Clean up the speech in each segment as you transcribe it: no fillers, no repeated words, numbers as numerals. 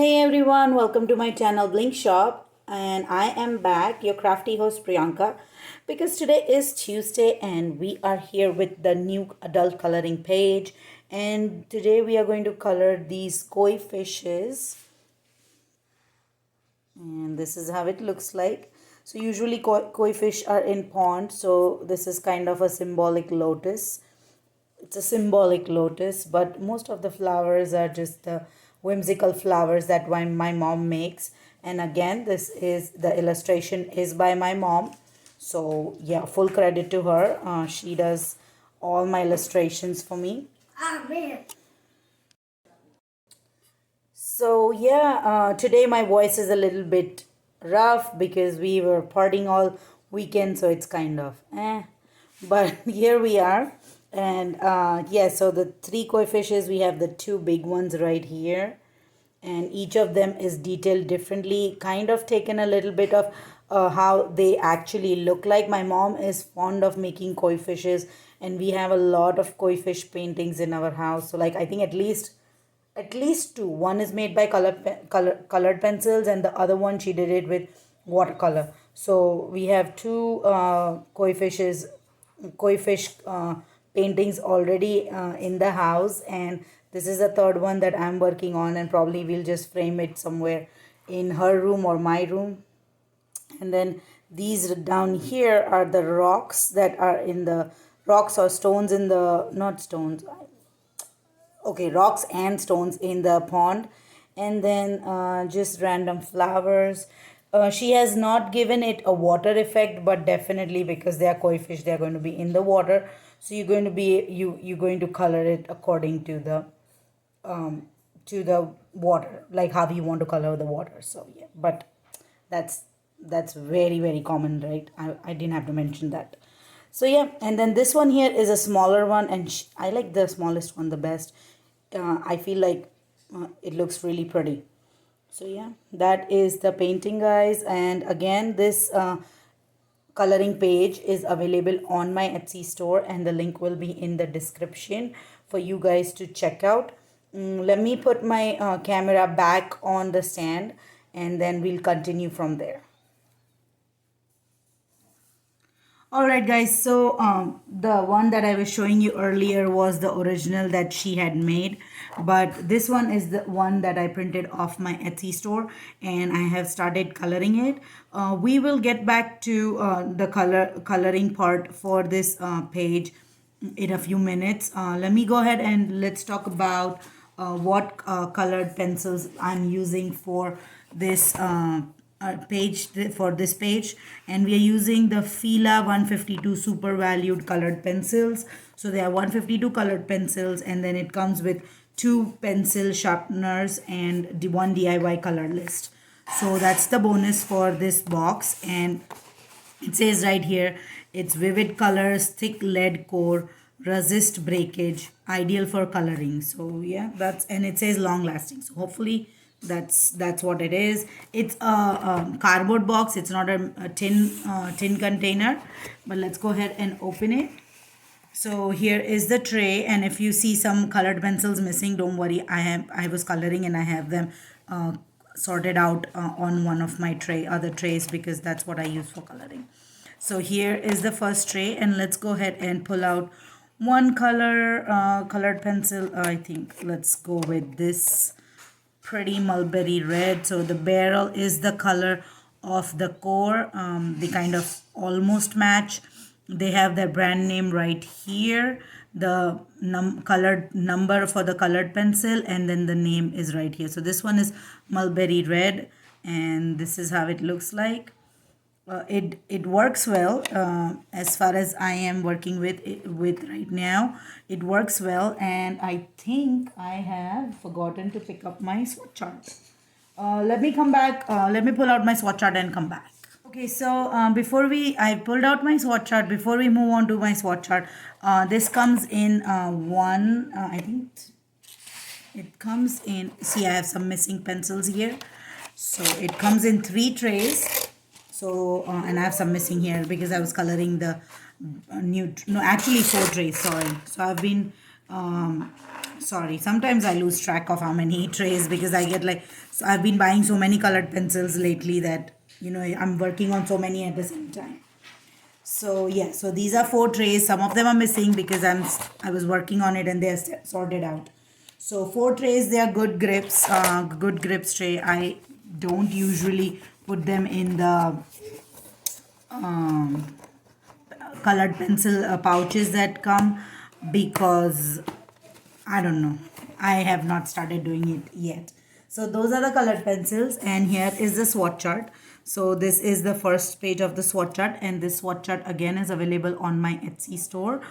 Hey everyone, welcome to my channel Blink Shop, and I am back, your crafty host Priyanka, because today is Tuesday and we are here with the new adult coloring page, and today we are going to color these koi fishes, and this is how it looks like. So usually koi fish are in ponds, so this is kind of a symbolic lotus. It's a symbolic lotus, but most of the flowers are just the whimsical flowers that my mom makes. And again, this is the illustration is by my mom. So yeah, full credit to her. She does all my illustrations for me. Amen. So yeah, today my voice is a little bit rough because we were partying all weekend, so it's kind of eh. But here we are, and yeah. So the three koi fishes, we have the two big ones right here, and each of them is detailed differently. Kind of taken a little bit of how they actually look like. My mom is fond of making koi fishes, and we have a lot of koi fish paintings in our house. So like I think at least two. One is made by colored pencils, and the other one she did it with watercolor. So we have two koi fish paintings already in the house, and this is the third one that I'm working on, and probably we'll just frame it somewhere in her room or my room. And then these down here are the rocks that are in the rocks or stones in the not stones, okay, rocks and stones in the pond. And then just random flowers. She has not given it a water effect, but definitely because they are koi fish, they are going to be in the water, so you're going to be you're going to color it according um to the water, like how you want to color the water. So yeah, but that's that's very common, right? I didn't have to mention that. So yeah, and then this one here is a smaller one, and I like the smallest one the best. I feel like it looks really pretty. So yeah, that is the painting, guys. And again, this coloring page is available on my Etsy store, and the link will be in the description for you guys to check out. Let me put my camera back on the stand, and then we'll continue from there. All right, guys. So the one that I was showing you earlier was the original that she had made, but this one is the one that I printed off my Etsy store, and I have started coloring it. We will get back to the coloring part for this page in a few minutes. Let me go ahead and let's talk about what colored pencils I'm using for this page, for this page. And we are using the Fila 152 super valued colored pencils. So there are 152 colored pencils, and then it comes with two pencil sharpeners and the one DIY color list. So that's the bonus for this box. And it says right here, it's vivid colors, thick lead core, resist breakage, ideal for coloring. So yeah, that's, and it says long lasting. So hopefully that's what it is. It's a cardboard box. It's not a tin container. But let's go ahead and open it. So here is the tray, and if you see some colored pencils missing, don't worry. I was coloring and I have them sorted out on one of my other trays, because that's what I use for coloring. So here is the first tray, and let's go ahead and pull out one colored pencil. I think let's go with this pretty mulberry red. So the barrel is the color of the core. They kind of almost match. They have their brand name right here, the colored number for the colored pencil, and then the name is right here. So this one is mulberry red, and this is how it looks like. It works well as far as I am working with right now. It works well, and I think I have forgotten to pick up my swatch chart. Let me come back. Let me pull out my swatch chart and come back. Okay, so I pulled out my swatch chart. Before we move on to my swatch chart, this comes in I think it comes in, see, I have some missing pencils here. So it comes in 3 trays. So, and I have some missing here because I was coloring the actually 4 trays, sorry. So I've been sorry, sometimes I lose track of how many trays because I get like, so I've been buying so many colored pencils lately that, I'm working on so many at the same time. So yeah, so these are 4 trays. Some of them are missing because I was working on it and they're sorted out. So 4 trays, they are good grips tray. I don't usually put them in the um, colored pencil pouches that come because I don't know. I have not started doing it yet. So those are the colored pencils, and here is the swatch chart. So this is the first page of the swatch chart, and this swatch chart again is available on my Etsy store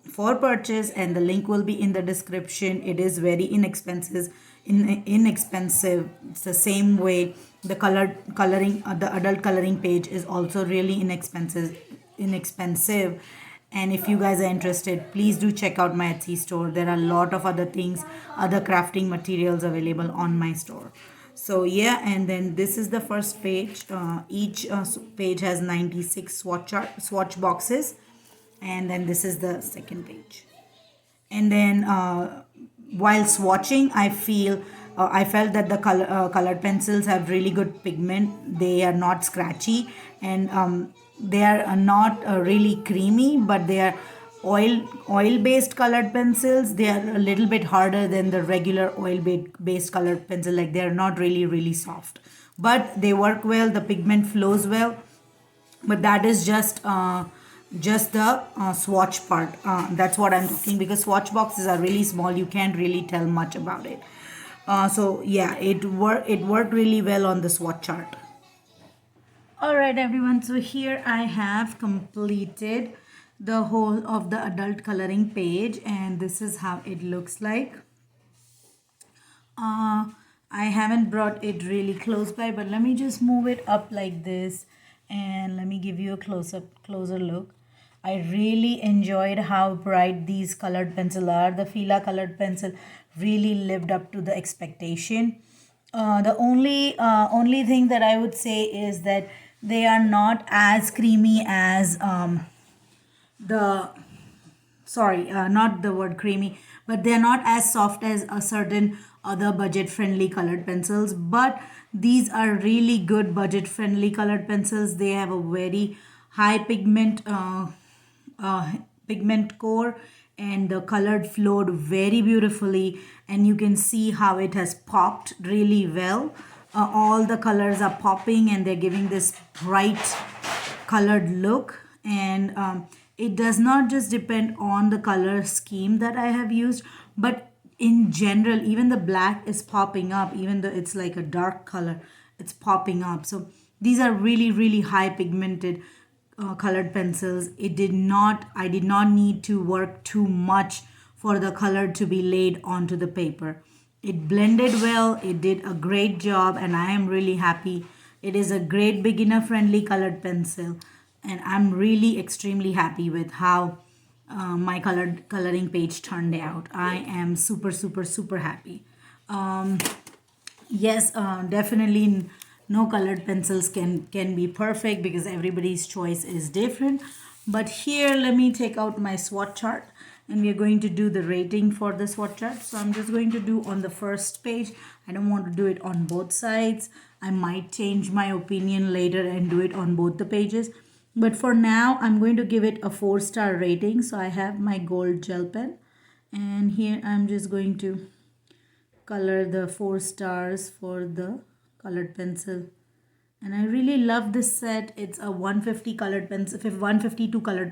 for purchase, and the link will be in the description. It is very inexpensive. Inexpensive. It's the same way the the adult coloring page is also really inexpensive. And if you guys are interested, please do check out my Etsy store. There are a lot of other things, other crafting materials available on my store. So yeah, and then this is the first page. Each page has 96 swatch boxes, and then this is the second page. And then while swatching, I felt that the colored pencils have really good pigment. They are not scratchy, and they are not really creamy, but they are oil based colored pencils. They are a little bit harder than the regular based colored pencil. Like, they are not really soft, but they work well. The pigment flows well, but that is just the swatch part. That's what I'm talking, because swatch boxes are really small. You can't really tell much about it. So yeah, it worked really well on the swatch chart. All right, everyone. So here I have completed the whole of the adult coloring page, and this is how it looks like. I haven't brought it really close by, but let me just move it up like this and let me give you a closer look. I really enjoyed how bright these colored pencil are. The Fila colored pencil really lived up to the expectation. The only thing that I would say is that they are not as creamy as the sorry, not the word creamy, but they're not as soft as a certain other budget friendly colored pencils. But these are really good budget friendly colored pencils. They have a very high uh, pigment core, and the colored flowed very beautifully, and you can see how it has popped really well. All the colors are popping and they're giving this bright colored look. And it does not just depend on the color scheme that I have used, but in general, even the black is popping up. Even though it's like a dark color, it's popping up. So these are really high pigmented colored pencils. I did not need to work too much for the color to be laid onto the paper. It blended well, it did a great job, and I am really happy. It is a great beginner friendly colored pencil, and I'm really extremely happy with how my coloring page turned out. I am super happy. Um, yes, definitely no colored pencils can be perfect because everybody's choice is different. But here, let me take out my swatch chart, and we are going to do the rating for the swatch chart. So I'm just going to do on the first page. I don't want to do it on both sides. I might change my opinion later and do it on both the pages, but for now I'm going to give it a 4-star rating. So I have my gold gel pen, and here I'm just going to color the 4 stars for the colored pencil. And I really love this set. It's a 152 colored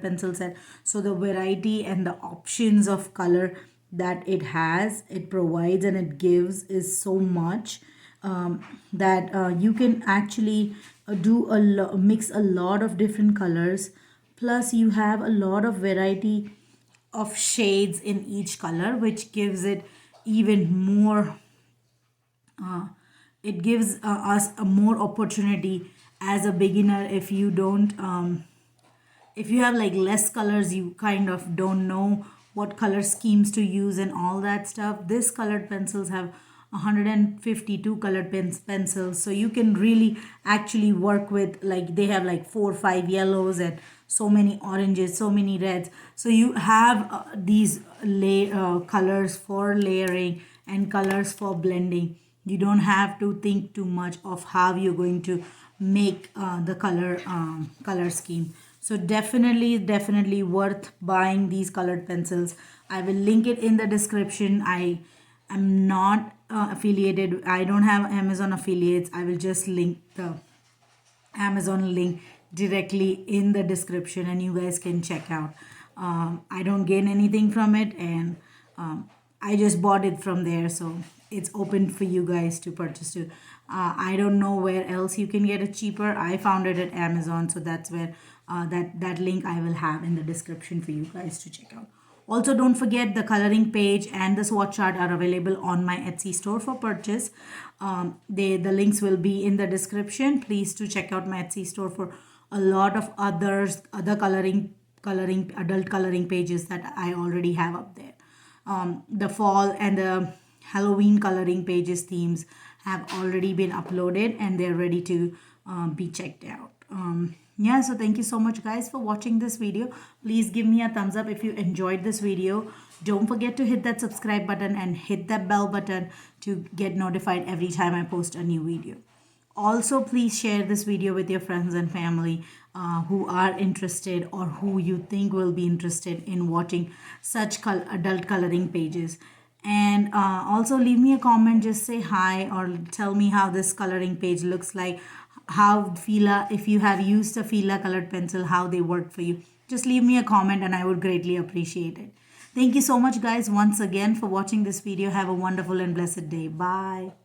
pencil set. So the variety and the options of color that it provides and it gives is so much that you can actually mix a lot of different colors. Plus you have a lot of variety of shades in each color, which gives it even more it gives us a more opportunity as a beginner. If you don't if you have like less colors, you kind of don't know what color schemes to use and all that stuff. This colored pencils have 152 colored pencils, so you can really actually work with, like, they have like 4 or 5 yellows and so many oranges, so many reds. So you have these colors for layering and colors for blending. You don't have to think too much of how you're going to make the color scheme. So definitely worth buying these colored pencils. I will link it in the description. I'm not affiliated. I don't have Amazon affiliates. I will just link the Amazon link directly in the description and you guys can check out. I don't gain anything from it, and I just bought it from there, so it's open for you guys to purchase too. I don't know where else you can get it cheaper. I found it at Amazon, so that's where that link I will have in the description for you guys to check out. Also, don't forget the coloring page and the swatch chart are available on my Etsy store for purchase. The links will be in the description. Please to check out my Etsy store for a lot of other coloring adult coloring pages that I already have up there. The fall and the Halloween coloring pages themes have already been uploaded and they're ready to be checked out. Yeah, so thank you so much guys for watching this video. Please give me a thumbs up if you enjoyed this video. Don't forget to hit that subscribe button and hit that bell button to get notified every time I post a new video. Also, please share this video with your friends and family who are interested or who you think will be interested in watching such adult coloring pages. And also leave me a comment, just say hi or tell me how this coloring page looks like, how Fila, if you have used a Fila colored pencil, how they work for you. Just leave me a comment and I would greatly appreciate it. Thank you so much guys once again for watching this video. Have a wonderful and blessed day. Bye.